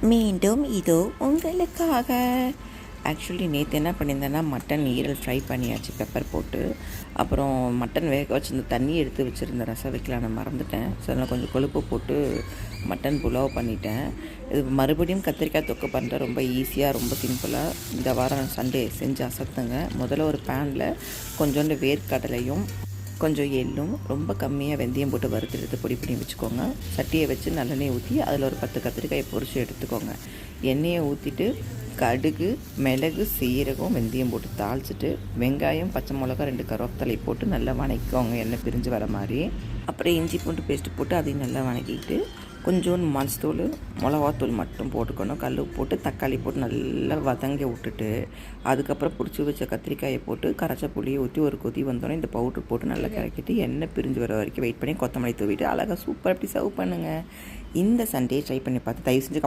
மீண்டும் இதோ உங்களுக்காக. ஆக்சுவலி நேற்று என்ன பண்ணியிருந்தேன்னா மட்டன் ஈரல் ஃப்ரை பண்ணியாச்சு பெப்பர் போட்டு. அப்புறம் மட்டன் வேக வச்சுருந்த தண்ணி எடுத்து வச்சுருந்த ரசம் வைக்கலான்னு மறந்துட்டேன். ஸோ அதனால் கொஞ்சம் கொழுப்பு போட்டு மட்டன் புலாவ் பண்ணிட்டேன். இது மறுபடியும் கத்திரிக்காய் தொக்கு பண்ணுற ரொம்ப ஈஸியாக, ரொம்ப சிம்பிளாக இந்த வாரம் சண்டே செஞ்சு அசத்துங்க. முதல்ல ஒரு பேனில் கொஞ்சோண்டு வேர்க்கடலையும் கொஞ்சம் எள்ளும் ரொம்ப கம்மியாக வெந்தயம் போட்டு வறுத்து பொடி பண்ணி வச்சுக்கோங்க. சட்டியை வச்சு நல்லெண்ணெய் ஊற்றி அதில் ஒரு 10 கத்திரிக்காயை பொரித்து எடுத்துக்கோங்க. எண்ணெயை ஊற்றிட்டு கடுகு, மிளகு, சீரகம், வெந்தயம் போட்டு தாளிச்சிட்டு வெங்காயம், பச்சை மிளகா, 2 கருவேப்பிலை போட்டு நல்லா வணக்கிக்கோங்க, எண்ணெய் பிரிஞ்சு வர மாதிரி. அப்புறம் இஞ்சி பூண்டு பேஸ்ட்டு போட்டு அதையும் நல்லா வணக்கிட்டு கொஞ்சோண்டு மஞ்சத்தூள், மிளகாத்தூள் மட்டும் போட்டுக்கணும். கல் போட்டு தக்காளி போட்டு நல்லா வதங்கி விட்டுட்டு அதுக்கப்புறம் பிடிச்சி வச்ச கத்திரிக்காயை போட்டு கரைச்ச புளியை ஊற்றி ஒரு கொதி வந்தோடனே இந்த பவுட்ரு போட்டு நல்லா கலக்கிட்டு எண்ணெய் பிரிஞ்சு வர வரைக்கும் வெயிட் பண்ணி கொத்தமல்லி தூவிட்டு அழகாக சூப்பர் அப்படி சர்வ் பண்ணுங்கள். இந்த சண்டே ட்ரை பண்ணி பார்த்து தயவு செஞ்சு